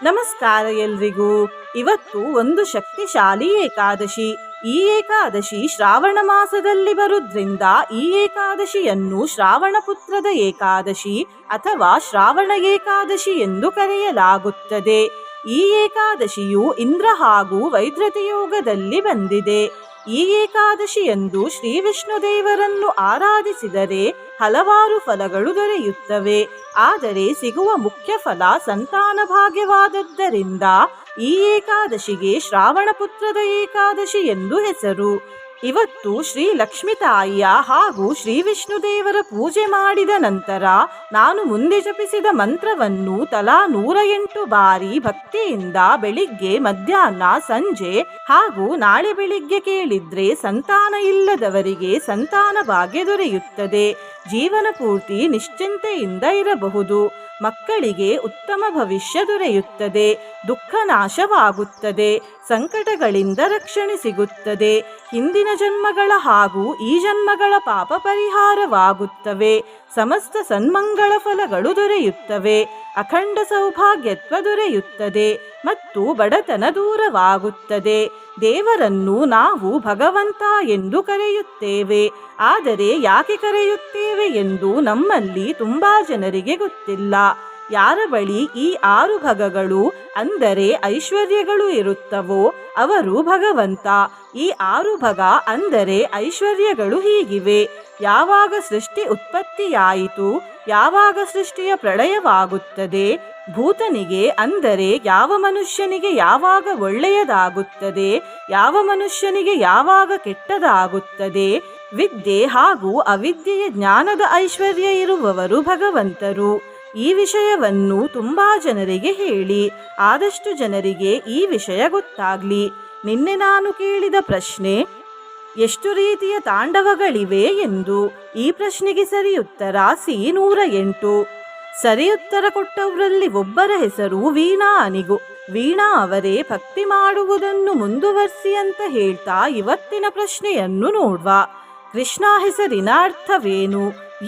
ನಮಸ್ಕಾರ ಎಲ್ರಿಗೂ. ಇವತ್ತು ಒಂದು ಶಕ್ತಿಶಾಲಿ ಏಕಾದಶಿ. ಈ ಏಕಾದಶಿ ಶ್ರಾವಣ ಮಾಸದಲ್ಲಿ ಬರುವುದರಿಂದ ಈ ಏಕಾದಶಿಯನ್ನು ಶ್ರಾವಣ ಪುತ್ರದ ಏಕಾದಶಿ ಅಥವಾ ಶ್ರಾವಣ ಏಕಾದಶಿ ಎಂದು ಕರೆಯಲಾಗುತ್ತದೆ. ಈ ಏಕಾದಶಿಯು ಇಂದ್ರ ಹಾಗೂ ವೈದ್ರತಿ ಯೋಗದಲ್ಲಿ ಬಂದಿದೆ. ಈ ಏಕಾದಶಿಯಂದು ಶ್ರೀ ವಿಷ್ಣುದೇವರನ್ನು ಆರಾಧಿಸಿದರೆ ಹಲವಾರು ಫಲಗಳು ದೊರೆಯುತ್ತವೆ. ಆದರೆ ಸಿಗುವ ಮುಖ್ಯ ಫಲ ಸಂತಾನ ಭಾಗ್ಯವಾದದ್ದರಿಂದ ಈ ಏಕಾದಶಿಗೆ ಶ್ರಾವಣ ಪುತ್ರದ ಏಕಾದಶಿ ಎಂದು ಹೆಸರು. ಇವತ್ತು ಶ್ರೀ ಲಕ್ಷ್ಮೀ ತಾಯಿಯ ಹಾಗೂ ಶ್ರೀ ವಿಷ್ಣುದೇವರ ಪೂಜೆ ಮಾಡಿದ ನಂತರ ನಾನು ಮುಂದೆ ಜಪಿಸಿದ ಮಂತ್ರವನ್ನು ತಲಾ 108 ಬಾರಿ ಭಕ್ತಿಯಿಂದ ಬೆಳಿಗ್ಗೆ, ಮಧ್ಯಾಹ್ನ, ಸಂಜೆ ಹಾಗೂ ನಾಳೆ ಬೆಳಿಗ್ಗೆ ಕೇಳಿದ್ರೆ ಸಂತಾನ ಇಲ್ಲದವರಿಗೆ ಸಂತಾನ ಭಾಗ್ಯ ದೊರೆಯುತ್ತದೆ. ಜೀವನ ಪೂರ್ತಿ ನಿಶ್ಚಿಂತೆಯಿಂದ ಇರಬಹುದು. ಮಕ್ಕಳಿಗೆ ಉತ್ತಮ ಭವಿಷ್ಯ ದೊರೆಯುತ್ತದೆ. ದುಃಖ ನಾಶವಾಗುತ್ತದೆ. ಸಂಕಟಗಳಿಂದ ರಕ್ಷಣೆ ಸಿಗುತ್ತದೆ. ಹಿಂದಿನ ಜನ್ಮಗಳ ಹಾಗೂ ಈ ಜನ್ಮಗಳ ಪಾಪ ಪರಿಹಾರವಾಗುತ್ತವೆ. ಸಮಸ್ತ ಸನ್ಮಂಗಳ ಫಲಗಳು ದೊರೆಯುತ್ತವೆ. ಅಖಂಡ ಸೌಭಾಗ್ಯತ್ವ ದೊರೆಯುತ್ತದೆ ಮತ್ತು ಬಡತನ ದೂರವಾಗುತ್ತದೆ. ದೇವರನ್ನು ನಾವು ಭಗವಂತ ಎಂದು ಕರೆಯುತ್ತೇವೆ. ಆದರೆ ಯಾಕೆ ಕರೆಯುತ್ತೇವೆ ಎಂದು ನಮ್ಮಲ್ಲಿ ತುಂಬಾ ಜನರಿಗೆ ಗೊತ್ತಿಲ್ಲ. ಯಾರ ಬಳಿ ಈ 6 ಭಗಗಳು ಅಂದರೆ ಐಶ್ವರ್ಯಗಳು ಇರುತ್ತವೋ ಅವರು ಭಗವಂತ. ಈ 6 ಭಗ ಅಂದರೆ ಐಶ್ವರ್ಯಗಳು ಹೀಗಿವೆ. ಯಾವಾಗ ಸೃಷ್ಟಿ ಉತ್ಪತ್ತಿಯಾಯಿತು, ಯಾವಾಗ ಸೃಷ್ಟಿಯ ಪ್ರಳಯವಾಗುತ್ತದೆ, ಭೂತನಿಗೆ ಅಂದರೆ ಯಾವ ಮನುಷ್ಯನಿಗೆ ಯಾವಾಗ ಒಳ್ಳೆಯದಾಗುತ್ತದೆ, ಯಾವ ಮನುಷ್ಯನಿಗೆ ಯಾವಾಗ ಕೆಟ್ಟದಾಗುತ್ತದೆ, ವಿದ್ಯೆ ಹಾಗೂ ಅವಿದ್ಯೆಯ ಜ್ಞಾನದ ಐಶ್ವರ್ಯ ಇರುವವರು ಭಗವಂತರು. ಈ ವಿಷಯವನ್ನು ತುಂಬಾ ಜನರಿಗೆ ಹೇಳಿ. ಆದಷ್ಟು ಜನರಿಗೆ ಈ ವಿಷಯ ಗೊತ್ತಾಗ್ಲಿ. ನಿನ್ನೆ ನಾನು ಕೇಳಿದ ಪ್ರಶ್ನೆ, ಎಷ್ಟು ರೀತಿಯ ತಾಂಡವಗಳಿವೆ ಎಂದು. ಈ ಪ್ರಶ್ನೆಗೆ ಸರಿ ಉತ್ತರ C108. ಸರಿ ಉತ್ತರ ಕೊಟ್ಟವರಲ್ಲಿ ಒಬ್ಬರ ಹೆಸರು ವೀಣಾ ಅನಿಗು. ವೀಣಾ ಅವರೇ ಭಕ್ತಿ ಮಾಡುವುದನ್ನು ಮುಂದುವರಿಸಿ ಅಂತ ಹೇಳ್ತಾ ಇವತ್ತಿನ ಪ್ರಶ್ನೆಯನ್ನು ನೋಡುವ. ಕೃಷ್ಣ ಹೆಸರಿನ ಅರ್ಥವೇನು?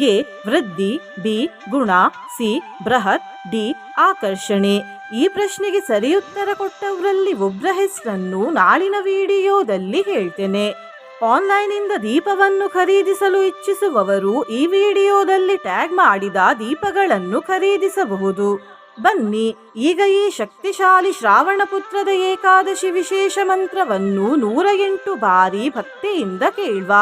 ಎ ವೃದ್ಧಿ, ಬಿ ಗುಣ, ಸಿ ಬೃಹತ್, ಡಿ ಆಕರ್ಷಣೆ. ಈ ಪ್ರಶ್ನೆಗೆ ಸರಿ ಉತ್ತರ ಕೊಟ್ಟವರಲ್ಲಿ ಒಬ್ಬರ ಹೆಸರನ್ನು ನಾಳಿನ ವಿಡಿಯೋದಲ್ಲಿ ಹೇಳ್ತೇನೆ. ಆನ್ಲೈನಿಂದ ದೀಪವನ್ನು ಖರೀದಿಸಲು ಇಚ್ಛಿಸುವವರು ಈ ವಿಡಿಯೋದಲ್ಲಿ ಟ್ಯಾಗ್ ಮಾಡಿದ ದೀಪಗಳನ್ನು ಖರೀದಿಸಬಹುದು. ಬನ್ನಿ ಈಗ ಈ ಶಕ್ತಿಶಾಲಿ ಶ್ರಾವಣ ಪುತ್ರದ ಏಕಾದಶಿ ವಿಶೇಷ ಮಂತ್ರವನ್ನು 108 ಬಾರಿ ಭಕ್ತಿಯಿಂದ ಕೇಳುವ.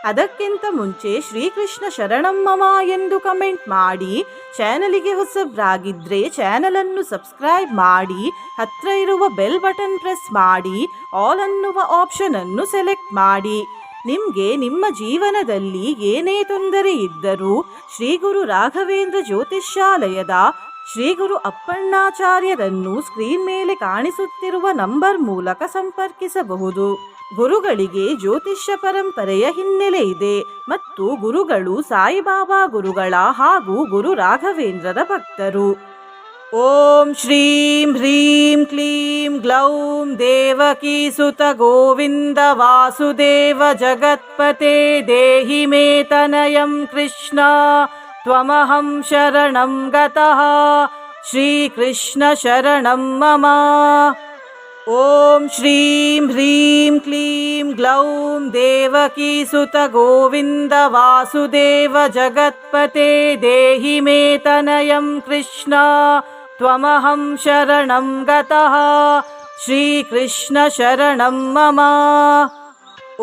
ಅದಕ್ಕಿಂತ ಮುಂಚೆ ಶ್ರೀಕೃಷ್ಣ ಶರಣಮ್ಮಮ ಎಂದು ಕಮೆಂಟ್ ಮಾಡಿ. ಚಾನಲಿಗೆ ಹೊಸಬ್ರಾಗಿದ್ರೆ ಚಾನಲನ್ನು ಸಬ್ಸ್ಕ್ರೈಬ್ ಮಾಡಿ. ಹತ್ರ ಇರುವ ಬೆಲ್ ಬಟನ್ ಪ್ರೆಸ್ ಮಾಡಿ. ಆಲ್ ಅನ್ನುವ ಆಪ್ಷನ್ ಅನ್ನು ಸೆಲೆಕ್ಟ್ ಮಾಡಿ. ನಿಮಗೆ ನಿಮ್ಮ ಜೀವನದಲ್ಲಿ ಏನೇ ತೊಂದರೆ ಇದ್ದರೂ ಶ್ರೀ ಗುರು ರಾಘವೇಂದ್ರ ಜ್ಯೋತಿಷ್ಯಾಲಯದ ಶ್ರೀ ಗುರು ಅಪ್ಪಣ್ಣಾಚಾರ್ಯರನ್ನು ಸ್ಕ್ರೀನ್ ಮೇಲೆ ಕಾಣಿಸುತ್ತಿರುವ ನಂಬರ್ ಮೂಲಕ ಸಂಪರ್ಕಿಸಬಹುದು. ಗುರುಗಳಿಗೆ ಜ್ಯೋತಿಷ್ಯ ಪರಂಪರೆಯ ಹಿನ್ನೆಲೆ ಇದೆ ಮತ್ತು ಗುರುಗಳು ಸಾಯಿಬಾಬಾ ಗುರುಗಳ ಹಾಗೂ ಗುರು ರಾಘವೇಂದ್ರರ ಭಕ್ತರು. ಓಂ ಶ್ರೀಂ ಹ್ರೀಂ ಕ್ಲೀಂ ಗ್ಲೌಂ ದೇವಕೀ ಸುತ ಗೋವಿಂದ ವಾಸುದೇವ ಜಗತ್ಪತೆ ದೇಹಿ ಮೇ ತನಯಂ ಕೃಷ್ಣ ತ್ವಮಹಂ ಶರಣಂ ಗತಃ ಶ್ರೀಕೃಷ್ಣ ಶರಣಂ ಮಮ. ಓಂ ಶ್ರೀಂ ಹ್ರೀಂ ಕ್ಲೀಂ ಗ್ಲೌಂ ದೇವಕೀ ಸುತ ಗೋವಿಂದ ವಾಸುದೇವ ಜಗತ್ಪತೆ ದೇಹಿ ಮೇ ತನಯಂ ಕೃಷ್ಣ ತ್ವಮಹಂ ಶರಣಂ ಗತಃ ಶ್ರೀಕೃಷ್ಣ ಶರಣಂ ಮಮ.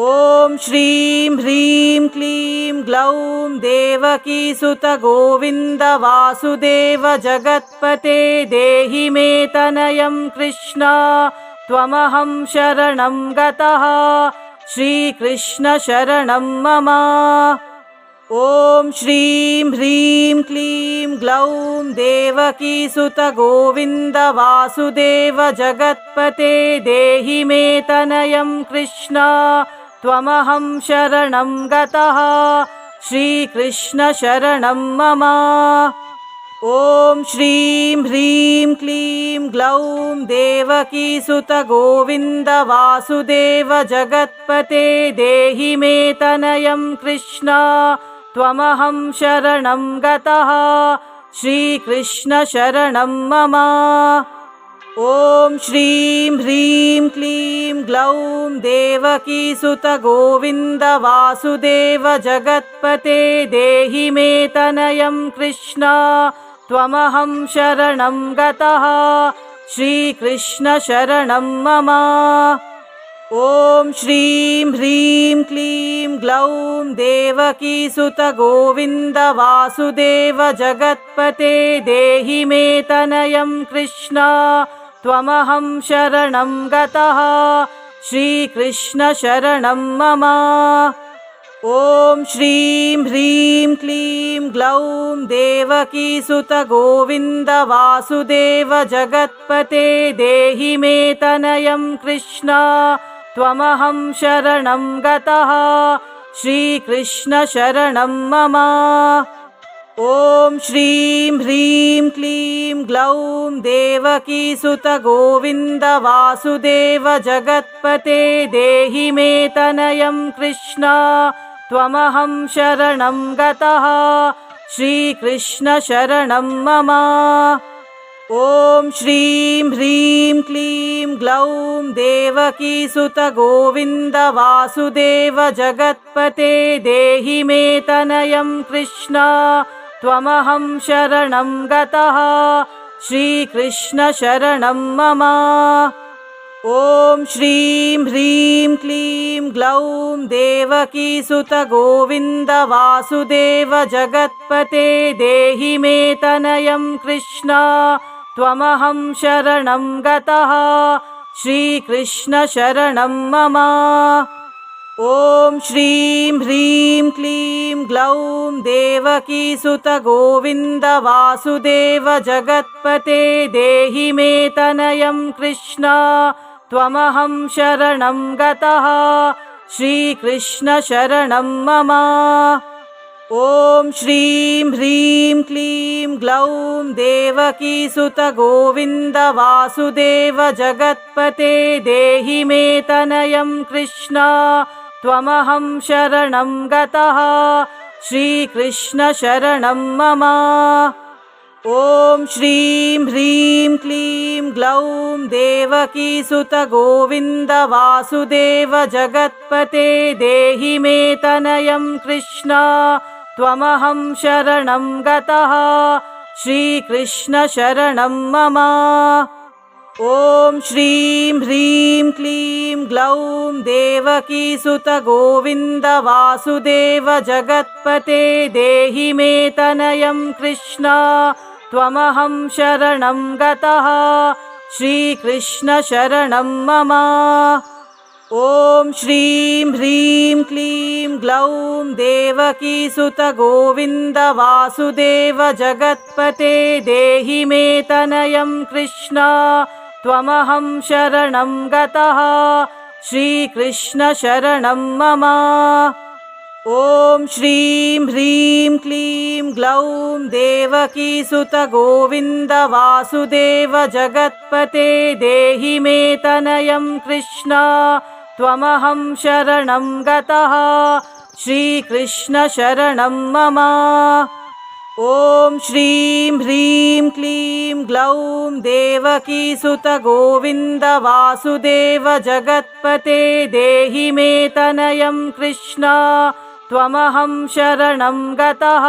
ಓಂ ಶ್ರೀಂ ಹ್ರೀಂ ಕ್ಲೀಂ ಗ್ಲೌಂ ದೇವಕೀ ಸುತ ಗೋವಿಂದ ವಾಸುದೇವ ಜಗತ್ಪತೆ ದೇಹಿ ಮೇ ತನಯಂ ಕೃಷ್ಣ ತ್ವಮಹಂ ಶರಣಂ ಗತಃ ಶ್ರೀಕೃಷ್ಣ ಶರಣಂ ಮಮ. ಓಂ ಶ್ರೀಂ ಹ್ರೀಂ ಕ್ಲೀಂ ಗ್ಲೌಂ ದೇವಕೀ ಸುತ ಗೋವಿಂದ ವಾಸುದೇವ ಜಗತ್ಪತೆ ದೇಹಿ ಮೇ ತನಯಂ ಕೃಷ್ಣ ತ್ವಮಹಂ ಶರಣಂ ಗತಃ ಶ್ರೀಕೃಷ್ಣ ಶರಣಂ ಮಮ. ಓಂ ಶ್ರೀಂ ಹ್ರೀಂ ಕ್ಲೀಂ ಗ್ಲೌಂ ದೇವಕೀ ಸುತ ಗೋವಿಂದ ವಾಸುದೇವ ಜಗತ್ಪತೆ ದೇಹಿ ಮೇ ತನಯಂ ಕೃಷ್ಣ ತ್ವಮಹಂ ಶರಣಂ ಗತಃ ಶ್ರೀಕೃಷ್ಣ ಶರಣಂ ಮಮ. ॐ श्रीं ह्रीं क्लीं ग्लौं देवकीसुत गोविन्द वासुदेव जगत्पते देहि मे तनयं कृष्ण त्वमहं शरणं गतः श्रीकृष्ण शरणं मम। ॐ श्रीं ह्रीं क्लीं ग्लौं देवकीसुत गोविन्द वासुदेव जगत्पते देहि मे तनयं कृष्ण त्वमहं शरणं गतः श्रीकृष्ण शरणं मम। ॐ श्रीं ह्रीं क्लीं ग्लौं देवकीसुत गोविन्द वासुदेव जगत्पते देहि मे तनयं कृष्ण त्वमहं शरणं गतः श्रीकृष्ण शरणं मम। ॐ श्रीं ह्रीं क्लीं ग्लौं देवकीसुत गोविन्द वासुदेव जगत्पते देहि मे तनयं कृष्ण त्वमहं शरणं गतः श्रीकृष्ण शरणं मम। ॐ श्रीं ह्रीं क्लीं ग्लौं देवकीसुत गोविन्द वासुदेव जगत्पते देहि मे तनयं कृष्ण त्वमहं शरणं गतः श्रीकृष्ण शरणं मम। ॐ श्रीं ह्रीं क्लीं ग्लौं देवकीसुत गोविन्द वासुदेव जगत्पते देहि मे तनयं कृष्ण त्वमहं शरणं गतः श्रीकृष्ण शरणं मम। ॐ श्रीं ह्रीं क्लीं ग्लौं देवकीसुत गोविन्द वासुदेव जगत्पते देहि मे तनयं कृष्ण त्वमहं शरणं गतः श्रीकृष्ण शरणं मम। ॐ श्रीं ह्रीं क्लीं ग्लौं देवकीसुत गोविन्द वासुदेव जगत्पते देहि मे तनयं कृष्ण त्वमहं शरणं गतः श्रीकृष्ण शरणं मम। ॐ श्रीं ह्रीं क्लीं ग्लौं देवकीसुत गोविन्द वासुदेव जगत्पते देहि मे तनयं कृष्ण त्वमहं शरणं गतः श्रीकृष्ण शरणं मम। ॐ श्रीं ह्रीं क्लीं ग्लौं देवकीसुत गोविन्द वासुदेव जगत्पते देहि मे तनयं कृष्ण त्वमहं शरणं गतः श्रीकृष्ण शरणं मम। ॐ श्रीं ह्रीं क्लीं ग्लौं देवकीसुत गोविन्द वासुदेव जगत्पते देहि मे तनयं कृष्ण त्वमहं शरणं गतः श्रीकृष्ण शरणं मम। ॐ श्रीं ह्रीं क्लीं ग्लौं देवकीसुत गोविन्द वासुदेव जगत्पते देहि मे तनयं कृष्ण त्वमहं शरणं गतः श्रीकृष्ण शरणं मम। ॐ श्रीं ह्रीं क्लीं ग्लौं देवकीसुत गोविन्द वासुदेव जगत्पते देहि मे तनयं कृष्ण त्वमहं शरणं गतः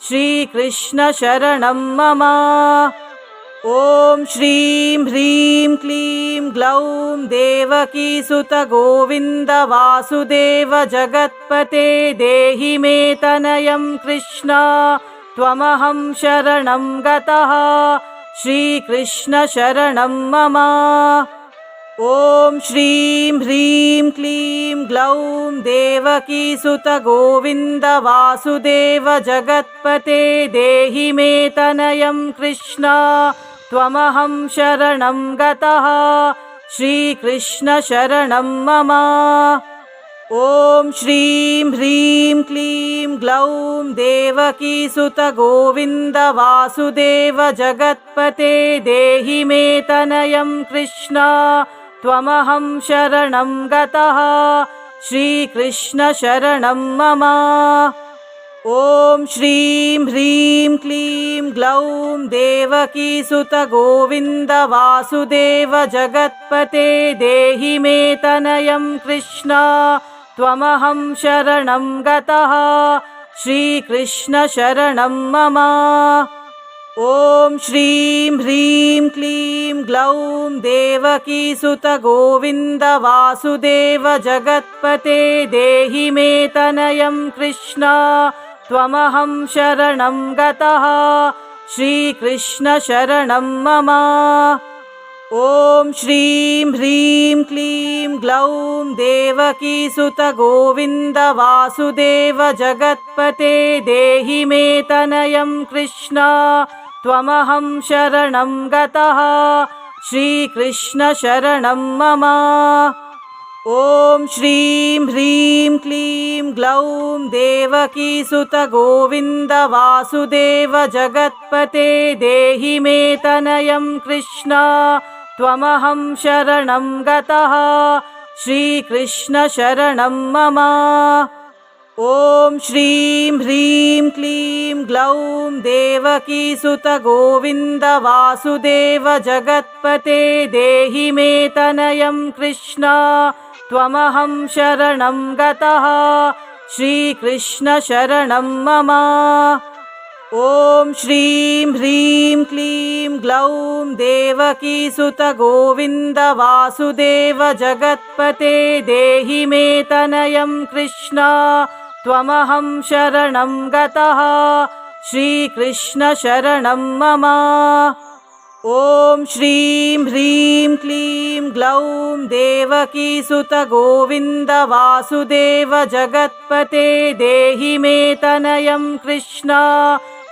श्रीकृष्ण शरणं मम। ॐ श्रीं ह्रीं क्लीं ग्लौं देवकीसुत गोविन्द वासुदेव जगत्पते देहि मे तनयं कृष्ण त्वमहं शरणं गतः श्रीकृष्ण शरणं मम। ॐ श्रीं ह्रीं क्लीं ग्लौं देवकीसुत गोविन्द वासुदेव जगत्पते देहि मे तनयं कृष्ण त्वमहं शरणं गतः श्रीकृष्ण शरणं मम। ॐ श्रीं ह्रीं क्लीं ग्लौं देवकीसुत गोविन्द वासुदेव जगत्पते देहि मे तनयं कृष्ण त्वमहं शरणं गतः श्रीकृष्ण शरणं मम। ॐ श्रीं ह्रीं क्लीं ग्लौं देवकीसुत गोविन्द वासुदेव जगत्पते देहि मे तनयं कृष्ण त्वमहं शरणं गतः श्रीकृष्ण शरणं मम। ॐ श्रीं ह्रीं क्लीं ग्लौं देवकीसुत गोविन्द वासुदेव जगत्पते देहि मे तनयं कृष्ण त्वमहं शरणं गतः श्रीकृष्ण शरणं मम। ॐ श्रीं ह्रीं क्लीं ग्लौं देवकीसुत गोविन्द वासुदेव जगत्पते देहि मे तनयं कृष्ण त्वमहं शरणं गतः श्रीकृष्ण शरणं मम। ॐ श्रीं ह्रीं क्लीं ग्लौं देवकीसुत गोविन्द वासुदेव जगत्पते देहि मे तनयं कृष्ण त्वमहं शरणं गतः श्रीकृष्ण शरणं मम। ॐ श्रीं ह्रीं क्लीं ग्लौं देवकीसुत गोविन्द वासुदेव जगत्पते देहि मे तनयं कृष्ण त्वमहं शरणं गतः श्रीकृष्ण शरणं मम। ॐ श्रीं ह्रीं क्लीं ग्लौं देवकीसुत गोविन्द वासुदेव जगत्पते देहि मे तनयं कृष्ण त्वमहं शरणं गतः श्रीकृष्ण शरणं मम। ॐ श्रीं ह्रीं क्लीं ग्लौं देवकीसुत गोविन्द वासुदेव जगत्पते देहि मे तनयं कृष्ण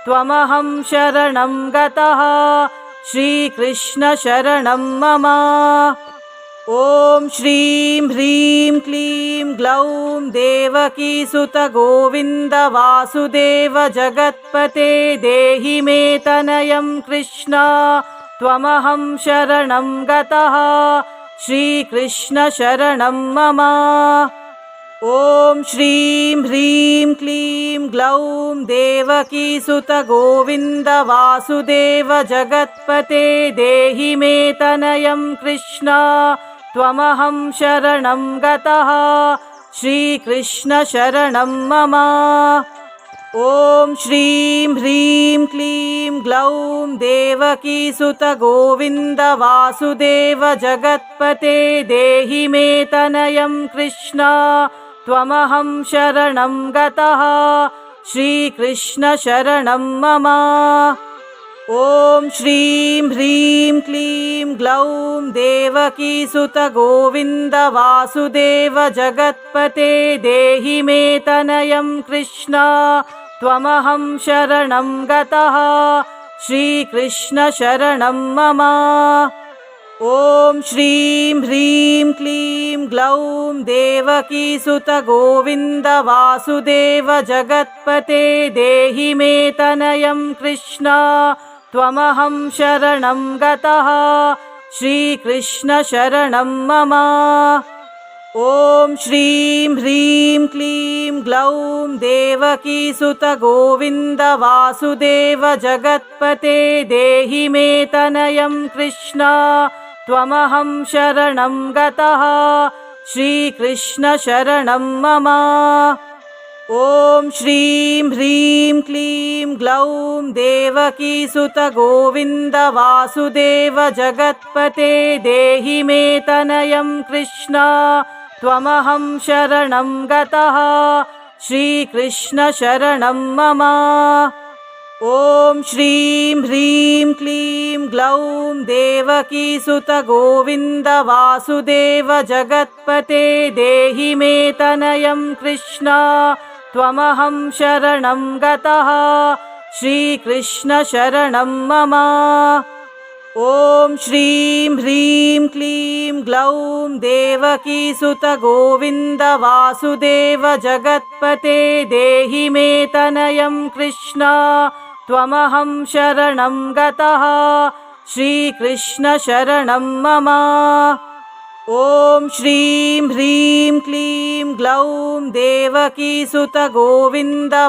त्वमहं शरणं गतः श्रीकृष्ण शरणं मम। ॐ श्रीं ह्रीं क्लीं ग्लौं देवकीसुत गोविन्द वासुदेव जगत्पते देहि मे तनयं कृष्ण त्वमहं शरणं गतः श्रीकृष्ण शरणं मम। ॐ श्रीं ह्रीं क्लीं ग्लौं देवकीसुत गोविन्द वासुदेव जगत्पते देहि मे तनयं कृष्ण त्वमहं शरणं गतः श्रीकृष्ण शरणं मम। ॐ श्रीं ह्रीं क्लीं ग्लौं देवकीसुत गोविन्द वासुदेव जगत्पते देहि मे तनयं कृष्ण त्वमहं शरणं गतः श्रीकृष्ण शरणं मम। ॐ श्रीं ह्रीं क्लीं ग्लौं देवकीसुत गोविन्द वासुदेव जगत्पते देहि मे तनयं कृष्ण त्वमहं शरणं गतः श्रीकृष्ण शरणं मम। ॐ श्रीं ह्रीं क्लीं ग्लौं देवकीसुत गोविन्द वासुदेव जगत्पते देहि मे तनयं कृष्ण त्वमहं शरणं गतः श्रीकृष्ण शरणं मम। ॐ श्रीं ह्रीं क्लीं ग्लौं देवकीसुत गोविन्द वासुदेव जगत्पते देहि मे तनयं कृष्ण त्वमहं शरणं गतः श्रीकृष्ण शरणं मम। ॐ श्रीं ह्रीं क्लीं ग्लौं देवकीसुत गोविन्द वासुदेव जगत्पते देहि मे तनयं कृष्ण त्वमहं शरणं गतः श्रीकृष्ण शरणं मम। ॐ श्रीं ह्रीं क्लीं ग्लौं देवकीसुत गोविन्द वासुदेव जगत्पते देहि मे तनयं कृष्ण त्वमहं शरणं गतः श्रीकृष्ण शरणं मम। ॐ श्रीं ह्रीं क्लीं ग्लौं देवकीसुत गोविन्द वासुदेव जगत्पते देहि मे तनयं कृष्ण त्वमहं शरणं गतः श्रीकृष्ण शरणं मम। ॐ श्रीं ह्रीं क्लीं ग्लौं देवकीसुतगोविन्द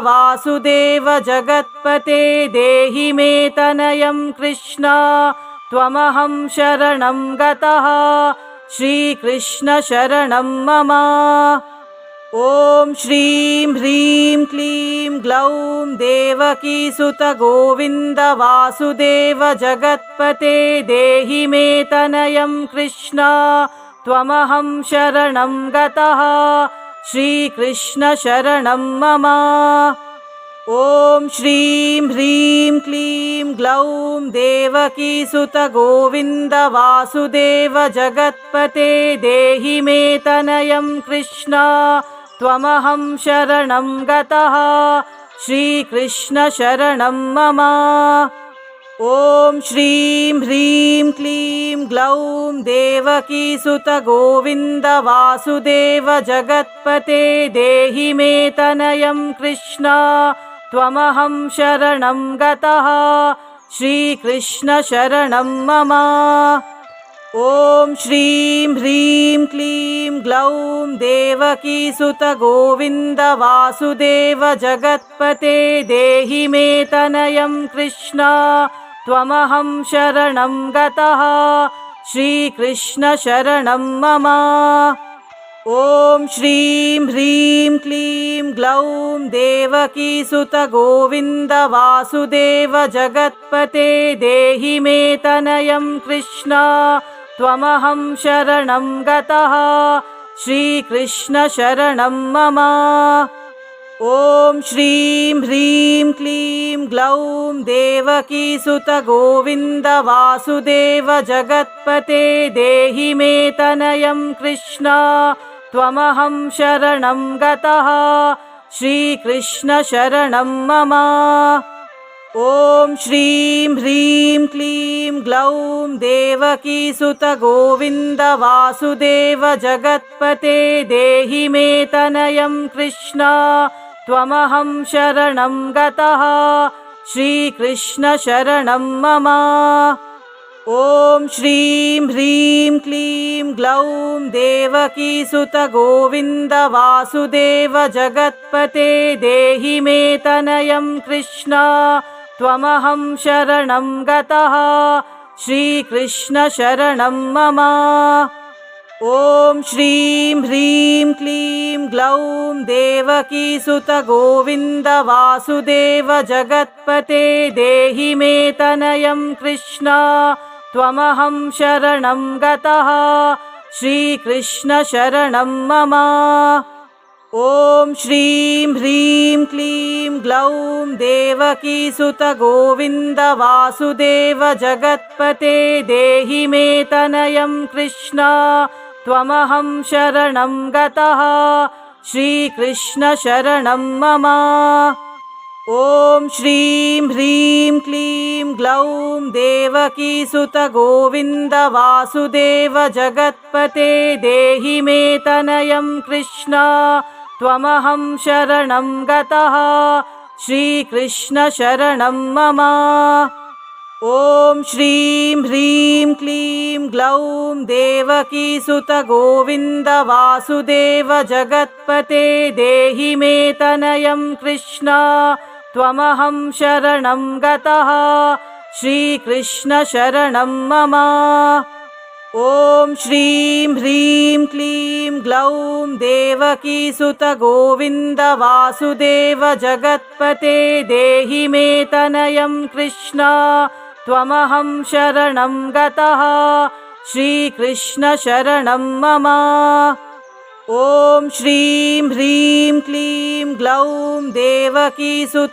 वासुदेव जगत्पते देहि मे तनयं कृष्ण त्वमहं शरणं गतः श्रीकृष्ण शरणं मम। ॐ श्रीं ह्रीं क्लीं ग्लौं देवकीसुतगोविन्द वासुदेव जगत्पते देहि मे तनयं कृष्ण त्वमहं शरणं गतः श्रीकृष्ण शरणं मम। ॐ श्रीं ह्रीं क्लीं ग्लौं देवकीसुतगोविन्द वासुदेव जगत्पते देहि मे तनयं कृष्ण त्वमहं शरणं गतः श्रीकृष्ण शरणं मम। ॐ श्रीं ह्रीं क्लीं ग्लौं देवकीसुतगोविन्द वासुदेव जगत्पते देहि मे तनयं कृष्ण त्वमहं शरणं गतः श्रीकृष्ण शरणं मम। ॐ श्रीं ह्रीं क्लीं ग्लौं देवकीसुतगोविन्द वासुदेव जगत्पते देहि मे तनयं कृष्ण त्वमहं शरणं गतः श्रीकृष्ण शरणं मम। ॐ श्रीं ह्रीं क्लीं ग्लौं देवकीसुतगोविन्द वासुदेव जगत्पते देहि मे तनयं कृष्ण त्वमहं शरणं गतः श्रीकृष्ण शरणं मम। ॐ श्रीं ह्रीं क्लीं ग्लौं देवकीसुतगोविन्द वासुदेव जगत्पते देहि मे तनयं कृष्ण त्वमहं शरणं गतः श्रीकृष्ण शरणं मम। ॐ श्रीं ह्रीं क्लीं ग्लौं देवकीसुतगोविन्द वासुदेव जगत्पते देहि मे तनयं कृष्ण त्वमहं शरणं गतः श्रीकृष्ण शरणं मम। ॐ श्रीं ह्रीं क्लीं ग्लौं देवकीसुतगोविन्द वासुदेव जगत्पते देहि मे तनयं कृष्ण त्वमहं शरणं गतः श्रीकृष्ण शरणं मम। ॐ श्रीं ह्रीं क्लीं ग्लौं देवकीसुतगोविन्द वासुदेव जगत्पते देहि मे तनयं कृष्ण त्वमहं शरणं गतः श्रीकृष्ण शरणं मम। ॐ श्रीं ह्रीं क्लीं ग्लौं देवकीसुतगोविन्द वासुदेव जगत्पते देहि मे तनयं कृष्ण त्वमहं शरणं गतः श्रीकृष्ण शरणं मम। ॐ श्रीं ह्रीं क्लीं ग्लौं देवकीसुतगोविन्द वासुदेव जगत्पते देहि मे तनयं कृष्ण त्वमहं शरणं गतः श्रीकृष्ण शरणं मम। ॐ श्रीं ह्रीं क्लीं ग्लौं देवकीसुतगोविन्द वासुदेव जगत्पते देहि मे तनयं कृष्ण त्वमहं शरणं गतः श्रीकृष्ण शरणं मम। ॐ श्रीं ह्रीं क्लीं ग्लौं देवकीसुतगोविन्द वासुदेव जगत्पते देहि मे तनयं कृष्ण त्वमहं शरणं गतः श्रीकृष्ण शरणं मम। ॐ श्रीं ह्रीं क्लीं ग्लौं देवकीसुतगोविन्द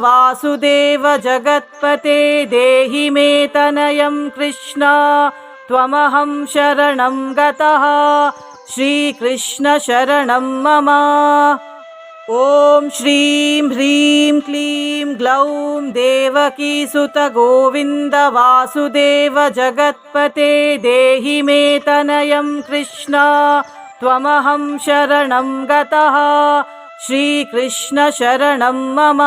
वासुदेव जगत्पते देहि मे तनयं कृष्ण त्वमहं शरणं गतः श्रीकृष्ण शरणं मम। ॐ श्रीं ह्रीं क्लीं ग्लौं देवकीसुतगोविन्द वासुदेव जगत्पते देहि मे तनयं कृष्ण त्वमहं शरणं गतः श्रीकृष्ण शरणं मम।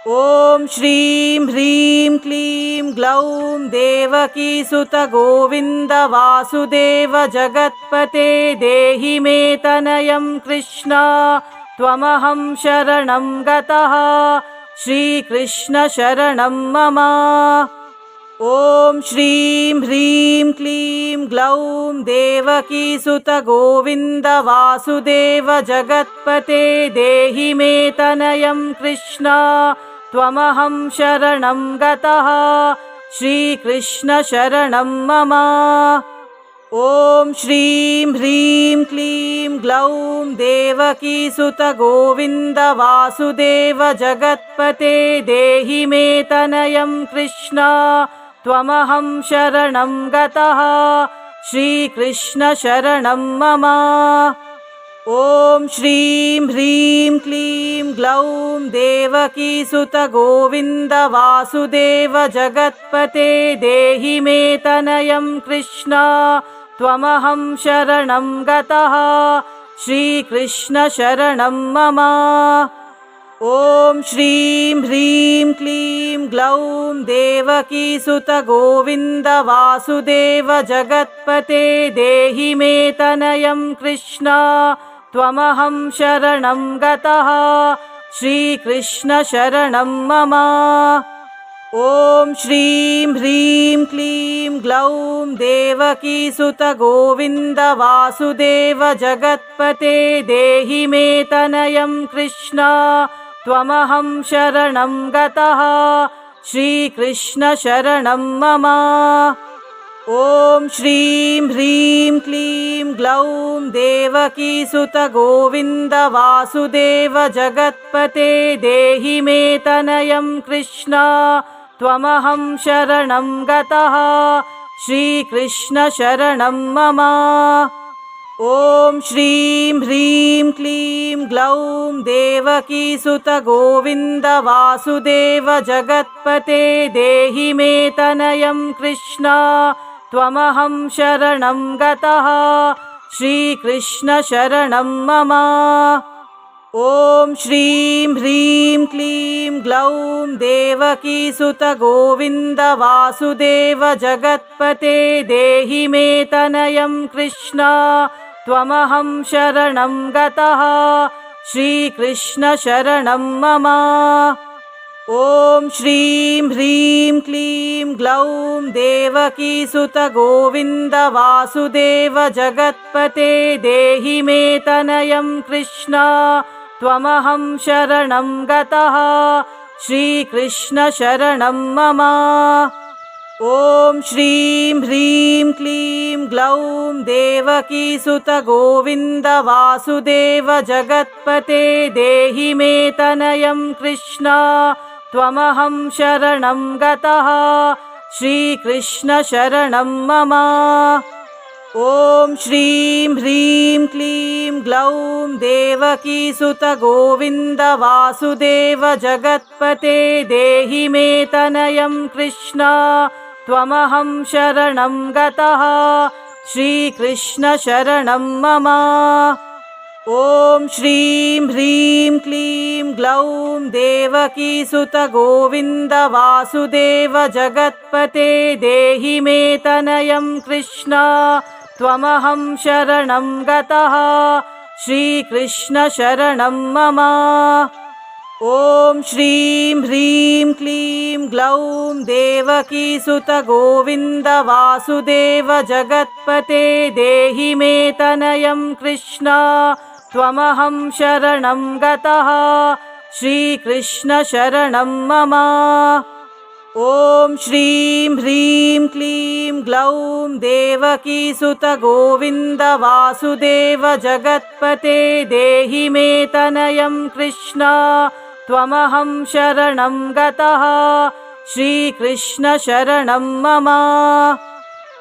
ॐ श्रीं ह्रीं क्लीं ग्लौं देवकीसुत गोविन्द वासुदेव जगत्पते देहि मे तनयं कृष्ण त्वमहं शरणं गतः श्रीकृष्ण शरणं मम। ॐ श्रीं ह्रीं क्लीं ग्लौं देवकीसुत गोविन्द वासुदेव जगत्पते देहि मे तनयं कृष्ण त्वमहं शरणं गतः श्रीकृष्ण शरणं मम। ॐ श्रीं ह्रीं क्लीं ग्लौं देवकीसुत गोविन्द वासुदेव जगत्पते देहि मे तनयं कृष्ण त्वमहं शरणं गतः श्रीकृष्ण शरणं मम। ॐ श्रीं ह्रीं क्लीं ग्लौं देवकीसुत गोविन्द वासुदेव जगत्पते देहि मे तनयं कृष्ण त्वमहं शरणं गतः श्रीकृष्ण शरणं मम। ॐ श्रीं ह्रीं क्लीं ग्लौं देवकीसुत गोविन्द वासुदेव जगत्पते देहि मे तनयं कृष्ण त्वमहं शरणं गतः श्रीकृष्ण शरणं मम। ॐ श्रीं ह्रीं क्लीं ग्लौं देवकीसुत गोविन्द वासुदेव जगत्पते देहि मे तनयं कृष्ण त्वमहं शरणं गतः श्रीकृष्ण शरणं मम। ॐ श्रीं ह्रीं क्लीं ग्लौं देवकीसुत गोविन्द वासुदेव जगत्पते देहि मे तनयं कृष्ण त्वमहं शरणं गतः श्रीकृष्ण शरणं मम। ॐ श्रीं ह्रीं क्लीं ग्लौं देवकीसुत गोविन्द वासुदेव जगत्पते देहि मे तनयं कृष्ण त्वमहं शरणं गतः श्रीकृष्ण शरणं मम। ॐ श्रीं ह्रीं क्लीं ग्लौं देवकीसुत गोविन्द वासुदेव जगत्पते देहि मे तनयं कृष्ण त्वमहं शरणं गतः श्रीकृष्ण शरणं मम। ॐ श्रीं ह्रीं क्लीं ग्लौं देवकीसुत गोविन्द वासुदेव जगत्पते देहि मे तनयं कृष्ण त्वमहं शरणं गतः श्रीकृष्ण शरणं मम। ॐ श्रीं ह्रीं क्लीं ग्लौं देवकीसुत गोविन्द वासुदेव जगत्पते देहि मे तनयं कृष्ण त्वमहं शरणं गतः श्रीकृष्ण शरणं मम। ॐ श्रीं ह्रीं क्लीं ग्लौं देवकीसुत गोविन्द वासुदेव जगत्पते देहि मे तनयं कृष्ण त्वमहं शरणं गतः श्रीकृष्ण शरणं मम। ॐ श्रीं ह्रीं क्लीं ग्लौं देवकीसुत गोविन्द वासुदेव जगत्पते देहि मे तनयं कृष्ण त्वमहं शरणं गतः श्रीकृष्ण शरणं मम। ॐ श्रीं ह्रीं क्लीं ग्लौं देवकीसुत गोविन्द वासुदेव जगत्पते देहि मे तनयं कृष्ण त्वमहं शरणं गतः श्रीकृष्ण शरणं मम। ॐ श्रीं ह्रीं क्लीं ग्लौं देवकीसुत गोविन्द वासुदेव जगत्पते देहि मे तनयं कृष्ण त्वमहं शरणं गतः श्रीकृष्ण शरणं मम।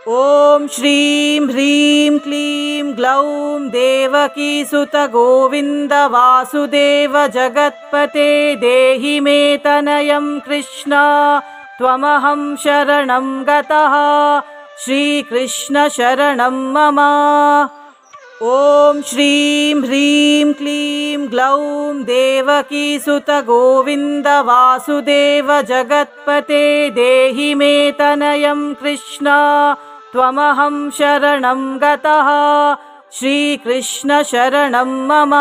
ॐ श्रीं ह्रीं क्लीं ग्लौं देवकीसुत गोविन्द वासुदेव जगत्पते देहि मे तनयं कृष्ण त्वमहं शरणं गतः श्रीकृष्ण शरणं मम। ॐ श्रीं ह्रीं क्लीं ग्लौं देवकीसुत गोविन्द वासुदेव जगत्पते देहि मे तनयं कृष्ण त्वमहं शरणं गतः श्रीकृष्ण शरणं मम।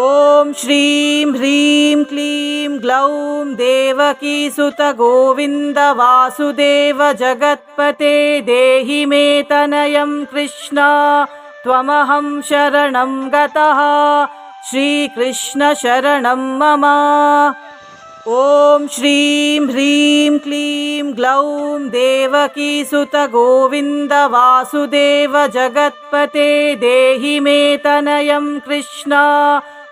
ॐ श्रीं ह्रीं क्लीं ग्लौं देवकीसुत गोविन्द वासुदेव जगत्पते देहि मे तनयं कृष्ण त्वमहं शरणं गतः श्रीकृष्ण शरणं मम। ॐ श्रीं ह्रीं क्लीं ग्लौं देवकीसुत गोविन्द वासुदेव जगत्पते देहि मे तनयं कृष्ण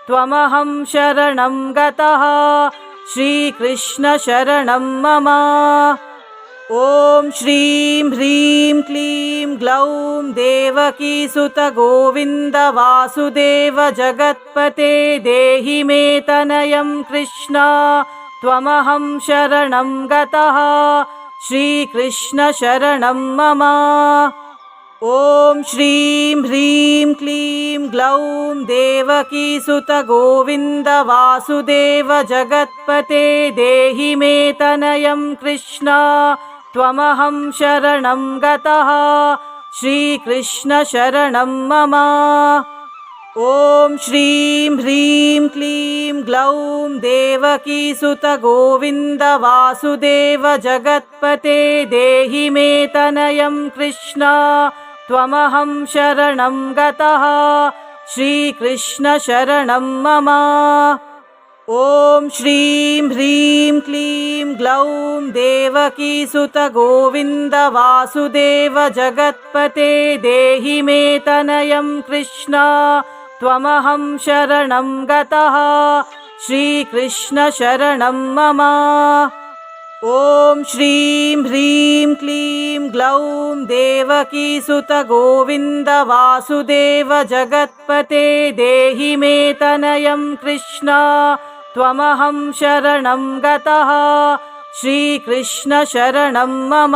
त्वमहं शरणं गतः श्रीकृष्ण शरणं मम। ॐ श्रीं ह्रीं क्लीं ग्लौं देवकीसुत गोविन्द वासुदेव जगत्पते देहि मे तनयं कृष्ण त्वमहं शरणं गतः श्रीकृष्ण शरणं मम। ॐ श्रीं ह्रीं क्लीं ग्लौं देवकीसुत गोविन्द वासुदेव जगत्पते देहि मे तनयं कृष्ण त्वमहं शरणं गतः श्रीकृष्ण शरणं मम। ॐ श्रीं ह्रीं क्लीं ग्लौं देवकीसुत गोविन्द वासुदेव जगत्पते देहि मे तनयं कृष्ण त्वमहं शरणं गतः श्रीकृष्ण शरणं मम। ॐ श्रीं ह्रीं क्लीं ग्लौं देवकीसुत गोविन्द वासुदेव जगत्पते देहि मे तनयं कृष्ण त्वमहं शरणं गतः श्रीकृष्ण शरणं मम। ॐ श्रीं ह्रीं क्लीं ग्लौं देवकीसुत गोविन्द वासुदेव जगत्पते देहि मे तनयं कृष्ण त्वमहं शरणं गतः श्रीकृष्ण शरणं मम।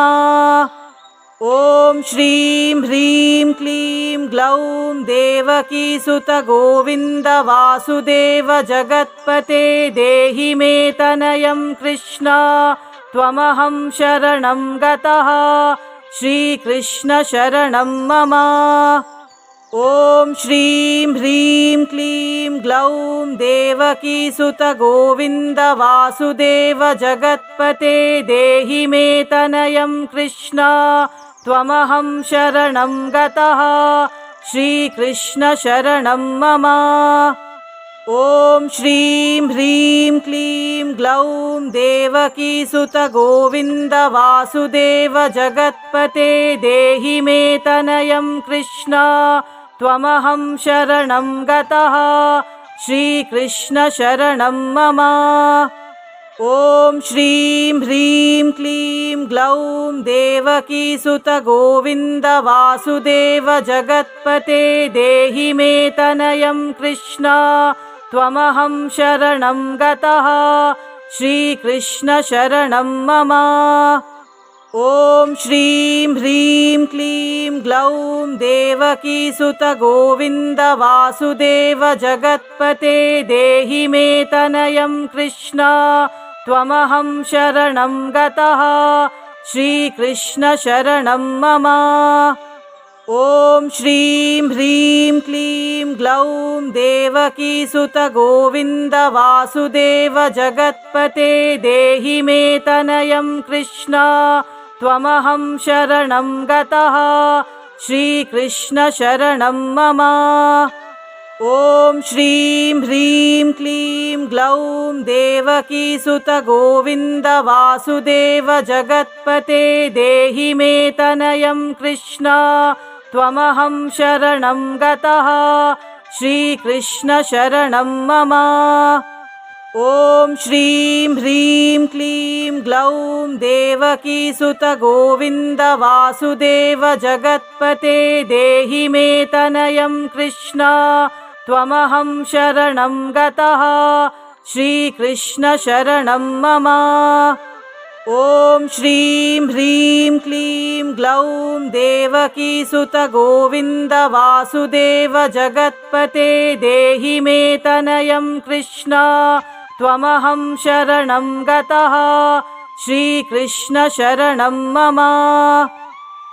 ॐ श्रीं ह्रीं क्लीं ग्लौं देवकीसुत गोविन्द वासुदेव जगत्पते देहि मे तनयं कृष्ण त्वमहं शरणं गतः श्रीकृष्ण शरणं मम। ॐ श्रीं ह्रीं क्लीं ग्लौं देवकीसुत गोविन्द वासुदेव जगत्पते देहि मे तनयं कृष्ण त्वमहं शरणं गतः श्रीकृष्ण शरणं मम। ॐ श्रीं ह्रीं क्लीं ग्लौं देवकीसुत गोविन्द वासुदेव जगत्पते देहि मे तनयं कृष्ण त्वमहं शरणं गतः श्रीकृष्ण शरणं मम। ॐ श्रीं ह्रीं क्लीं ग्लौं देवकीसुत गोविन्द वासुदेव जगत्पते देहि मे तनयं कृष्ण त्वमहं शरणं गतः श्रीकृष्ण शरणं मम। ॐ श्रीं ह्रीं क्लीं ग्लौं देवकीसुत गोविन्द वासुदेव जगत्पते देहि मे तनयं कृष्ण त्वमहं शरणं गतः श्रीकृष्ण शरणं मम। ॐ श्रीं ह्रीं क्लीं ग्लौं देवकीसुत गोविन्द वासुदेव जगत्पते देहि मे तनयं कृष्ण त्वमहं शरणं गतः श्रीकृष्ण शरणं मम। ॐ श्रीं ह्रीं क्लीं ग्लौं देवकीसुत गोविन्द वासुदेव जगत्पते देहि मे तनयं कृष्ण त्वमहं शरणं गतः श्रीकृष्ण शरणं मम। ॐ श्रीं ह्रीं क्लीं ग्लौं देवकीसुत गोविन्द वासुदेव जगत्पते देहि मे तनयं कृष्ण त्वमहं शरणं गतः श्रीकृष्ण शरणं मम। ॐ श्रीं ह्रीं क्लीं ग्लौं देवकीसुत गोविन्द वासुदेव जगत्पते देहि मे तनयं कृष्ण त्वमहं शरणं गतः श्रीकृष्ण शरणं मम।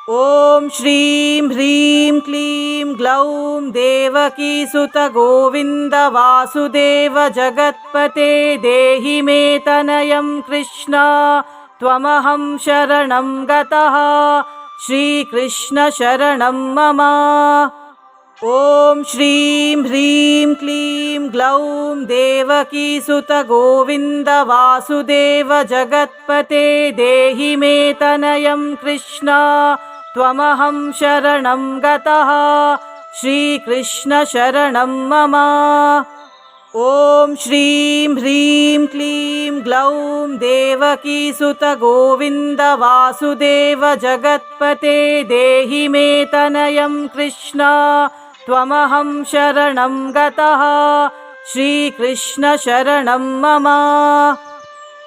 ॐ श्रीं ह्रीं क्लीं ग्लौं देवकीसुत गोविन्द वासुदेव जगत्पते देहि मे तनयं कृष्ण त्वमहं शरणं गतः श्रीकृष्ण शरणं मम। ॐ श्रीं ह्रीं क्लीं ग्लौं देवकीसुत गोविन्द वासुदेव जगत्पते देहि मे तनयं कृष्ण त्वमहं शरणं गतः श्रीकृष्ण शरणं मम। ॐ श्रीं ह्रीं क्लीं ग्लौं देवकीसुत गोविन्द वासुदेव जगत्पते देहि मे तनयं कृष्ण त्वमहं शरणं गतः श्रीकृष्ण शरणं मम।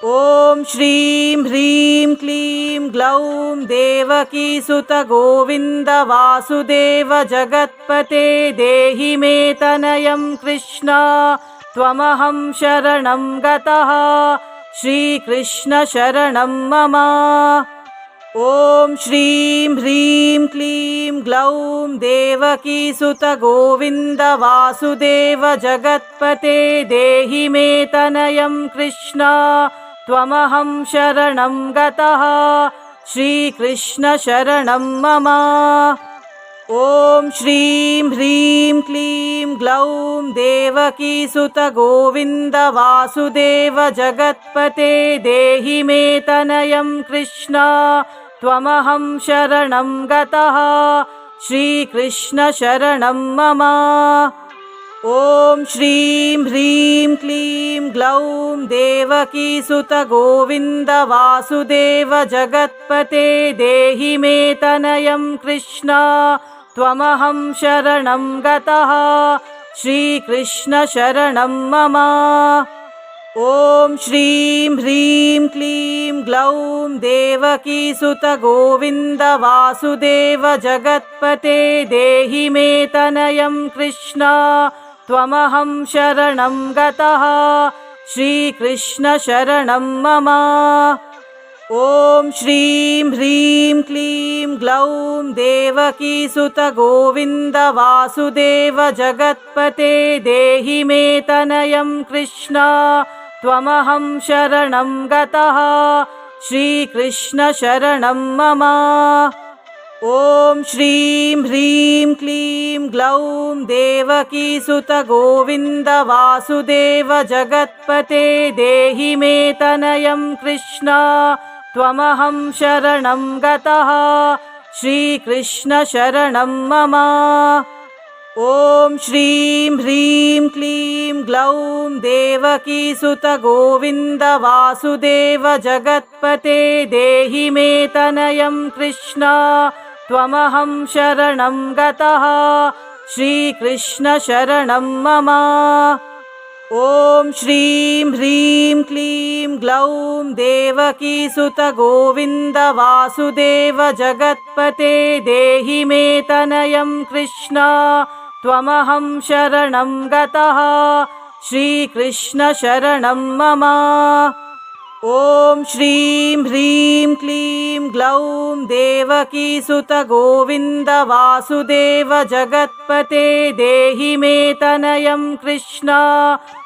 ॐ श्रीं ह्रीं क्लीं ग्लौं देवकीसुत गोविन्द वासुदेव जगत्पते देहि मे तनयं कृष्ण त्वमहं शरणं गतः श्रीकृष्ण शरणं मम। ॐ श्रीं ह्रीं क्लीं ग्लौं देवकीसुत गोविन्द वासुदेव जगत्पते देहि मे तनयं कृष्ण त्वमहं शरणं गतः श्रीकृष्ण शरणं मम। ॐ श्रीं ह्रीं क्लीं ग्लौं देवकीसुत गोविन्द वासुदेव जगत्पते देहि मे तनयं कृष्ण त्वमहं शरणं गतः श्रीकृष्ण शरणं मम। ॐ श्रीं ह्रीं क्लीं ग्लौं देवकीसुत गोविन्द वासुदेव जगत्पते देहि मे तनयं कृष्ण त्वमहं शरणं गतः श्रीकृष्ण शरणं मम। ॐ श्रीं ह्रीं क्लीं ग्लौं देवकीसुत गोविन्द वासुदेव जगत्पते देहि मे तनयं कृष्ण त्वमहं शरणं गतः श्रीकृष्ण शरणं मम। ॐ श्रीं ह्रीं क्लीं ग्लौं देवकीसुत गोविन्द वासुदेव जगत्पते देहि मे तनयं कृष्ण त्वमहं शरणं गतः श्रीकृष्ण शरणं मम। ॐ श्रीं ह्रीं क्लीं ग्लौं देवकीसुत गोविन्द वासुदेव जगत्पते देहि मे तनयं कृष्ण त्वमहं शरणं गतः श्रीकृष्ण शरणं मम। ॐ श्रीं ह्रीं क्लीं ग्लौं देवकीसुत गोविन्द वासुदेव जगत्पते देहि मे तनयं कृष्ण त्वमहं शरणं गतः श्रीकृष्ण शरणं मम। ॐ श्रीं ह्रीं क्लीं ग्लौं देवकीसुत गोविन्द वासुदेव जगत्पते देहि मे तनयं कृष्ण त्वमहं शरणं गतः श्रीकृष्ण शरणं मम। ॐ श्रीं ह्रीं क्लीं ग्लौं देवकीसुत गोविन्द वासुदेव जगत्पते देहि मे तनयं कृष्ण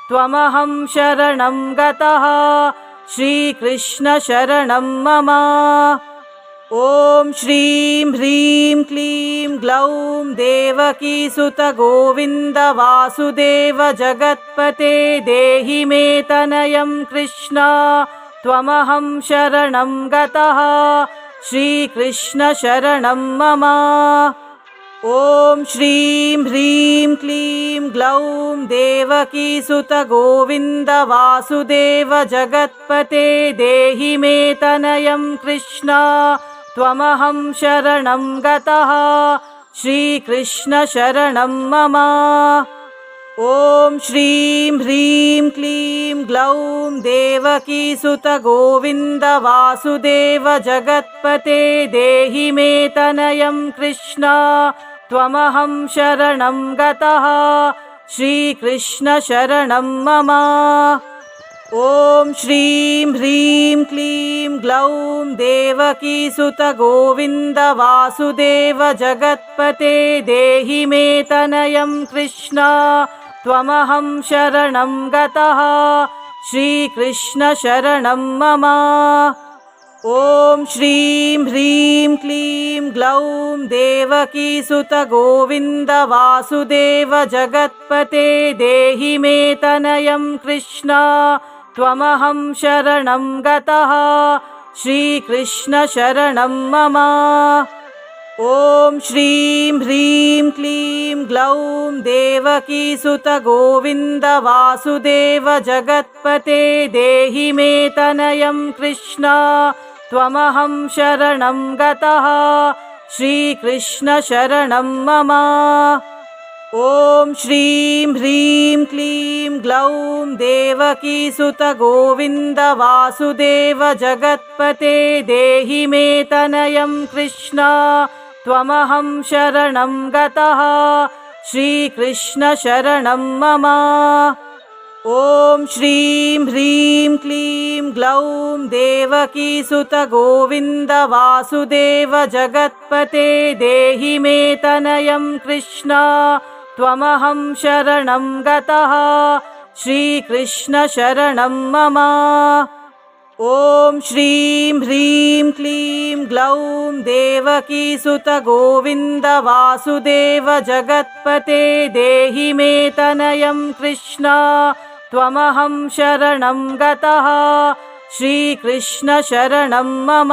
त्वमहं शरणं गतः श्रीकृष्ण शरणं मम। ॐ श्रीं ह्रीं क्लीं ग्लौं देवकीसुत गोविन्द वासुदेव जगत्पते देहि मे तनयं कृष्ण त्वमहं शरणं गतः श्रीकृष्ण शरणं मम। ॐ श्रीं ह्रीं क्लीं ग्लौं देवकीसुत गोविन्द वासुदेव जगत्पते देहि मे तनयं कृष्ण त्वमहं शरणं गतः श्रीकृष्ण शरणं मम। ॐ श्रीं ह्रीं क्लीं ग्लौं देवकीसुत गोविन्द वासुदेव जगत्पते देहि मे तनयं कृष्ण त्वमहं शरणं गतः श्रीकृष्ण शरणं मम। ॐ श्रीं ह्रीं क्लीं ग्लौं देवकीसुत गोविन्द वासुदेव जगत्पते देहि मे तनयं कृष्ण त्वमहं शरणं गतः श्रीकृष्ण शरणं मम। ॐ श्रीं ह्रीं क्लीं ग्लौं देवकीसुत गोविन्द वासुदेव जगत्पते देहि मे तनयं कृष्ण त्वमहं शरणं गतः श्रीकृष्ण शरणं मम। ॐ श्रीं ह्रीं क्लीं ग्लौं देवकीसुत गोविन्द वासुदेव जगत्पते देहि मे तनयं कृष्ण त्वमहं शरणं गतः श्रीकृष्ण शरणं मम। ॐ श्रीं ह्रीं क्लीं ग्लौं देवकीसुत गोविन्द वासुदेव जगत्पते देहि मे तनयं कृष्ण त्वमहं शरणं गतः श्रीकृष्ण शरणं मम। ॐ श्रीं ह्रीं क्लीं ग्लौं देवकीसुत गोविन्द वासुदेव जगत्पते देहि मे तनयं कृष्ण त्वमहं शरणं गतः श्रीकृष्ण शरणं मम। ॐ श्रीं ह्रीं क्लीं ग्लौं देवकीसुत गोविन्द वासुदेव जगत्पते देहि मे तनयं कृष्ण त्वमहं शरणं गतः श्रीकृष्ण शरणं मम। ॐ श्रीं ह्रीं क्लीं ग्लौं देवकीसुत गोविन्द वासुदेव जगत्पते देहि मे तनयं कृष्ण त्वमहं शरणं गतः श्रीकृष्ण शरणं मम। ॐ श्रीं ह्रीं क्लीं ग्लौं देवकीसुत गोविन्द वासुदेव जगत्पते देहि मे तनयं कृष्ण त्वमहं शरणं गतः श्रीकृष्ण शरणं मम।